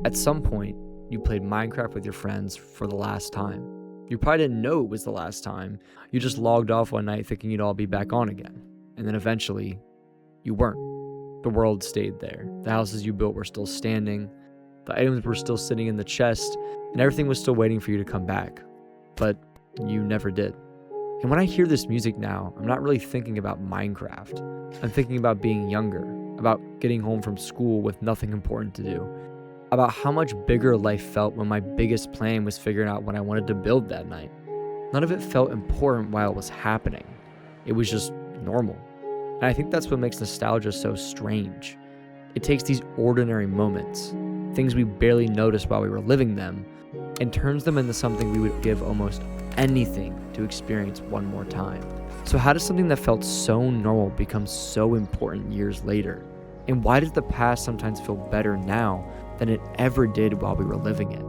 At some point, you played Minecraft with your friends for the last time. You probably didn't know it was the last time. You just logged off one night thinking you'd all be back on again. And then eventually, you weren't. The world stayed there. The houses you built were still standing. The items were still sitting in the chest, and everything was still waiting for you to come back. But you never did. And when I hear this music now, I'm not really thinking about Minecraft. I'm thinking about being younger, about getting home from school with nothing important to do, about how much bigger life felt when my biggest plan was figuring out what I wanted to build that night. None of it felt important while it was happening. It was just normal. And I think that's what makes nostalgia so strange. It takes these ordinary moments, things we barely noticed while we were living them, and turns them into something we would give almost anything to experience one more time. So how does something that felt so normal become so important years later? And why does the past sometimes feel better now than it ever did while we were living it?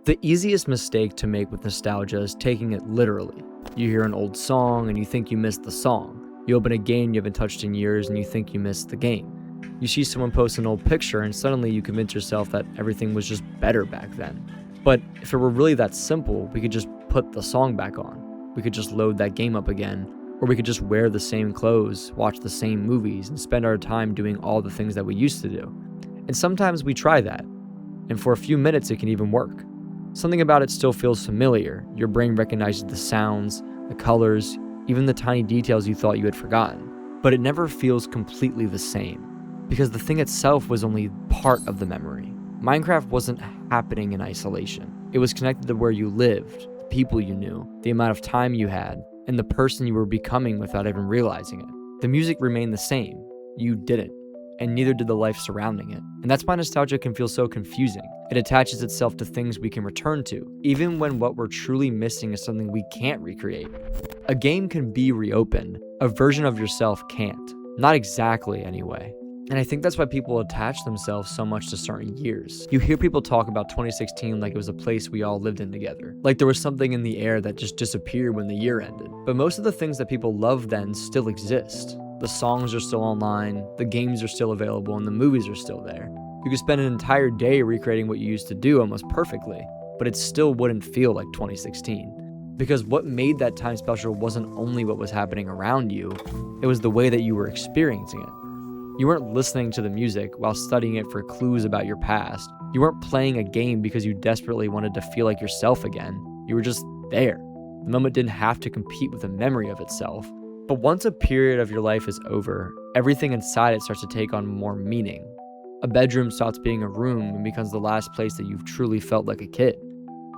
The easiest mistake to make with nostalgia is taking it literally. You hear an old song and you think you missed the song. You open a game you haven't touched in years and you think you missed the game. You see someone post an old picture and suddenly you convince yourself that everything was just better back then. But if it were really that simple, we could just put the song back on. We could just load that game up again. Or we could just wear the same clothes, watch the same movies, and spend our time doing all the things that we used to do. And sometimes we try that. And for a few minutes it can even work. Something about it still feels familiar. Your brain recognizes the sounds, the colors, even the tiny details you thought you had forgotten. But it never feels completely the same, because the thing itself was only part of the memory. Minecraft wasn't happening in isolation. It was connected to where you lived, the people you knew, the amount of time you had, and the person you were becoming without even realizing it. The music remained the same. You didn't. And neither did the life surrounding it. And that's why nostalgia can feel so confusing. It attaches itself to things we can return to, even when what we're truly missing is something we can't recreate. A game can be reopened. A version of yourself can't. Not exactly, anyway. And I think that's why people attach themselves so much to certain years. You hear people talk about 2016 like it was a place we all lived in together. Like there was something in the air that just disappeared when the year ended. But most of the things that people loved then still exist. The songs are still online, the games are still available, and the movies are still there. You could spend an entire day recreating what you used to do almost perfectly, but it still wouldn't feel like 2016. Because what made that time special wasn't only what was happening around you, it was the way that you were experiencing it. You weren't listening to the music while studying it for clues about your past. You weren't playing a game because you desperately wanted to feel like yourself again. You were just there. The moment didn't have to compete with the memory of itself. But once a period of your life is over, everything inside it starts to take on more meaning. A bedroom stops being a room and becomes the last place that you've truly felt like a kid.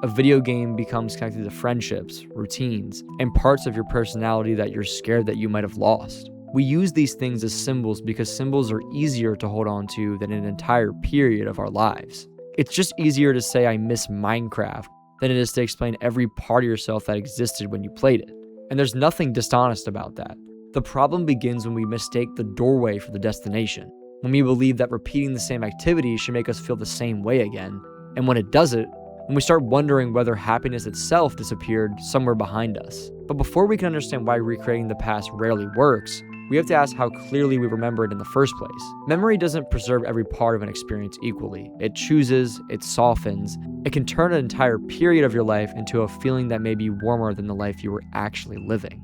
A video game becomes connected to friendships, routines, and parts of your personality that you're scared that you might have lost. We use these things as symbols because symbols are easier to hold on to than an entire period of our lives. It's just easier to say I miss Minecraft than it is to explain every part of yourself that existed when you played it. And there's nothing dishonest about that. The problem begins when we mistake the doorway for the destination, when we believe that repeating the same activity should make us feel the same way again, and when it doesn't, when we start wondering whether happiness itself disappeared somewhere behind us. But before we can understand why recreating the past rarely works, we have to ask how clearly we remember it in the first place. Memory doesn't preserve every part of an experience equally. It chooses, it softens, it can turn an entire period of your life into a feeling that may be warmer than the life you were actually living.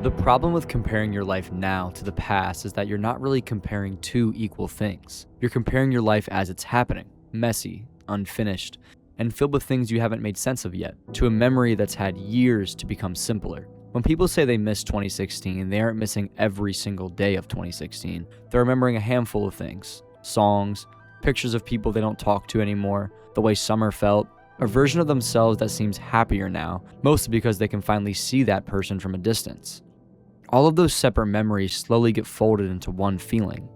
The problem with comparing your life now to the past is that you're not really comparing two equal things. You're comparing your life as it's happening, messy, unfinished, and filled with things you haven't made sense of yet, to a memory that's had years to become simpler. When people say they miss 2016, they aren't missing every single day of 2016. They're remembering a handful of things. Songs, pictures of people they don't talk to anymore, the way summer felt, a version of themselves that seems happier now, mostly because they can finally see that person from a distance. All of those separate memories slowly get folded into one feeling.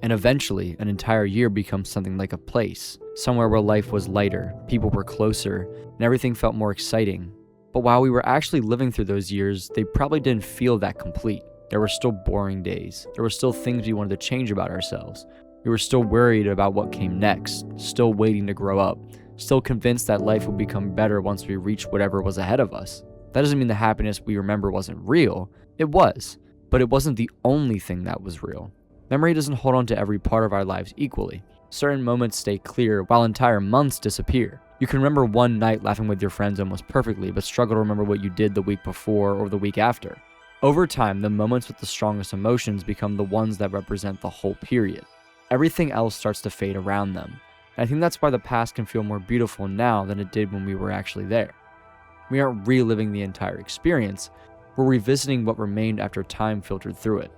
And eventually, an entire year becomes something like a place, somewhere where life was lighter, people were closer, and everything felt more exciting. But while we were actually living through those years, they probably didn't feel that complete. There were still boring days. There were still things we wanted to change about ourselves. We were still worried about what came next, still waiting to grow up, still convinced that life would become better once we reached whatever was ahead of us. That doesn't mean the happiness we remember wasn't real. It was, but it wasn't the only thing that was real. Memory doesn't hold on to every part of our lives equally. Certain moments stay clear while entire months disappear. You can remember one night laughing with your friends almost perfectly, but struggle to remember what you did the week before or the week after. Over time, the moments with the strongest emotions become the ones that represent the whole period. Everything else starts to fade around them. And I think that's why the past can feel more beautiful now than it did when we were actually there. We aren't reliving the entire experience, we're revisiting what remained after time filtered through it.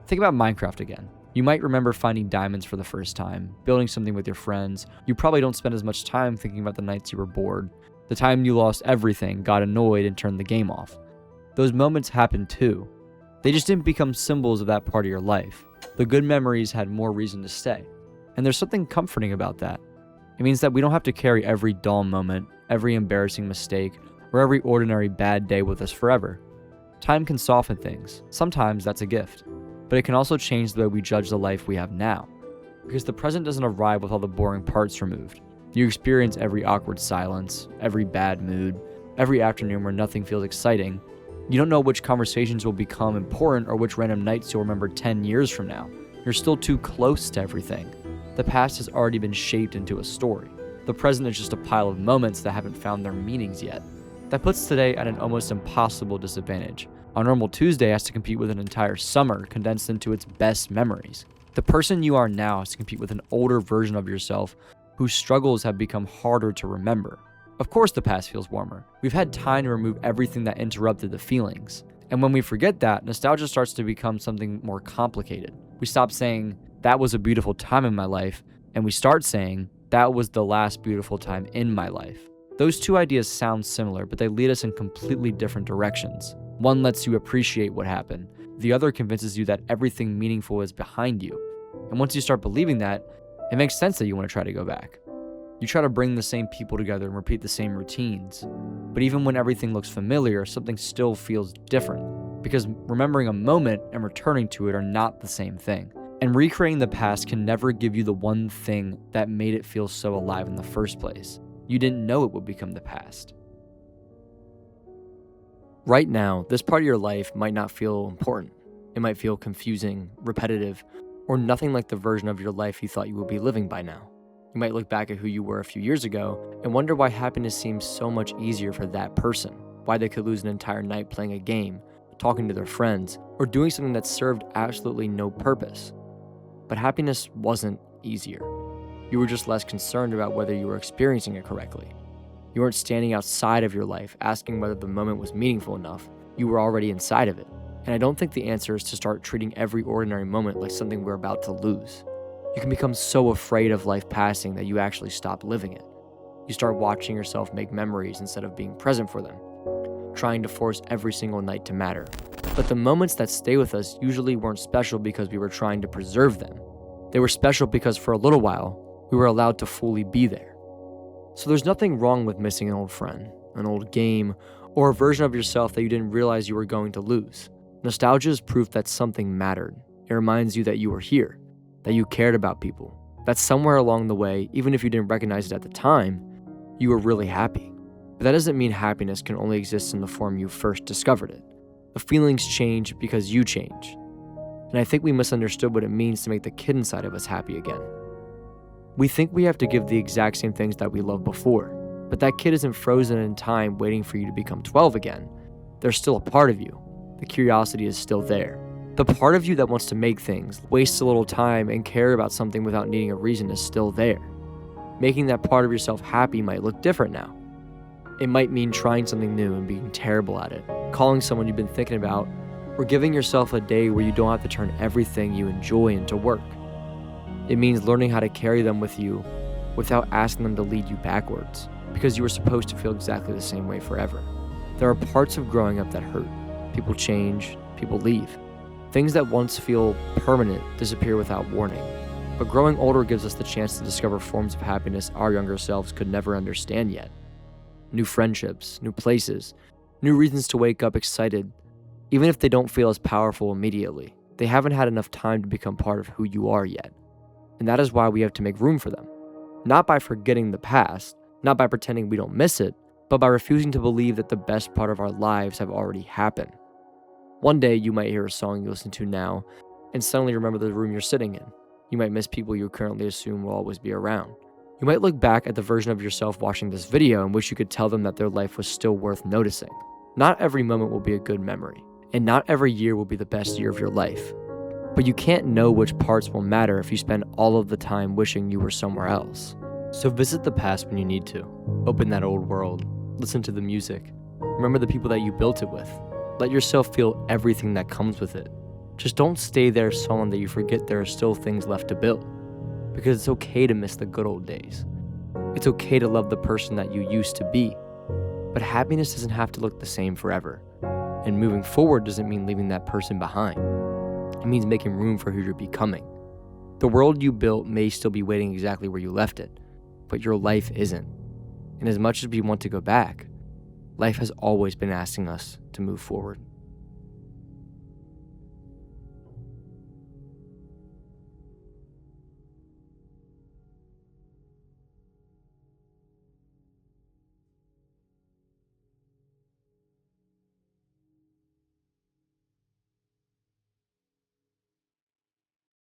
Think about Minecraft again. You might remember finding diamonds for the first time, building something with your friends. You probably don't spend as much time thinking about the nights you were bored, the time you lost everything, got annoyed, and turned the game off. Those moments happened too. They just didn't become symbols of that part of your life. The good memories had more reason to stay. And there's something comforting about that. It means that we don't have to carry every dull moment, every embarrassing mistake, or every ordinary bad day with us forever. Time can soften things. Sometimes that's a gift. But it can also change the way we judge the life we have now. Because the present doesn't arrive with all the boring parts removed. You experience every awkward silence, every bad mood, every afternoon where nothing feels exciting. You don't know which conversations will become important or which random nights you'll remember 10 years from now. You're still too close to everything. The past has already been shaped into a story. The present is just a pile of moments that haven't found their meanings yet. That puts today at an almost impossible disadvantage. A normal Tuesday has to compete with an entire summer condensed into its best memories. The person you are now has to compete with an older version of yourself whose struggles have become harder to remember. Of course the past feels warmer. We've had time to remove everything that interrupted the feelings. And when we forget that, nostalgia starts to become something more complicated. We stop saying, that was a beautiful time in my life, and we start saying, that was the last beautiful time in my life. Those two ideas sound similar, but they lead us in completely different directions. One lets you appreciate what happened. The other convinces you that everything meaningful is behind you. And once you start believing that, it makes sense that you want to try to go back. You try to bring the same people together and repeat the same routines. But even when everything looks familiar, something still feels different. Because remembering a moment and returning to it are not the same thing. And recreating the past can never give you the one thing that made it feel so alive in the first place. You didn't know it would become the past. Right now, this part of your life might not feel important. It might feel confusing, repetitive, or nothing like the version of your life you thought you would be living by now. You might look back at who you were a few years ago and wonder why happiness seems so much easier for that person, why they could lose an entire night playing a game, talking to their friends, or doing something that served absolutely no purpose. But happiness wasn't easier. You were just less concerned about whether you were experiencing it correctly. You weren't standing outside of your life asking whether the moment was meaningful enough. You were already inside of it. And I don't think the answer is to start treating every ordinary moment like something we're about to lose. You can become so afraid of life passing that you actually stop living it. You start watching yourself make memories instead of being present for them, trying to force every single night to matter. But the moments that stay with us usually weren't special because we were trying to preserve them. They were special because for a little while, we were allowed to fully be there. So there's nothing wrong with missing an old friend, an old game, or a version of yourself that you didn't realize you were going to lose. Nostalgia is proof that something mattered. It reminds you that you were here, that you cared about people, that somewhere along the way, even if you didn't recognize it at the time, you were really happy. But that doesn't mean happiness can only exist in the form you first discovered it. The feelings change because you change. And I think we misunderstood what it means to make the kid inside of us happy again. We think we have to give the exact same things that we loved before, but that kid isn't frozen in time waiting for you to become 12 again. They're still a part of you. The curiosity is still there. The part of you that wants to make things, waste a little time, and care about something without needing a reason is still there. Making that part of yourself happy might look different now. It might mean trying something new and being terrible at it, calling someone you've been thinking about, or giving yourself a day where you don't have to turn everything you enjoy into work. It means learning how to carry them with you without asking them to lead you backwards, because you were supposed to feel exactly the same way forever. There are parts of growing up that hurt. People change, people leave. Things that once feel permanent disappear without warning. But growing older gives us the chance to discover forms of happiness our younger selves could never understand yet. New friendships, new places, new reasons to wake up excited. Even if they don't feel as powerful immediately, they haven't had enough time to become part of who you are yet. And that is why we have to make room for them. Not by forgetting the past, not by pretending we don't miss it, but by refusing to believe that the best part of our lives have already happened. One day you might hear a song you listen to now and suddenly remember the room you're sitting in. You might miss people you currently assume will always be around. You might look back at the version of yourself watching this video and wish you could tell them that their life was still worth noticing. Not every moment will be a good memory, and not every year will be the best year of your life. But you can't know which parts will matter if you spend all of the time wishing you were somewhere else. So visit the past when you need to. Open that old world. Listen to the music. Remember the people that you built it with. Let yourself feel everything that comes with it. Just don't stay there so long that you forget there are still things left to build. Because it's okay to miss the good old days. It's okay to love the person that you used to be. But happiness doesn't have to look the same forever. And moving forward doesn't mean leaving that person behind. It means making room for who you're becoming. The world you built may still be waiting exactly where you left it, but your life isn't. And as much as we want to go back, life has always been asking us to move forward.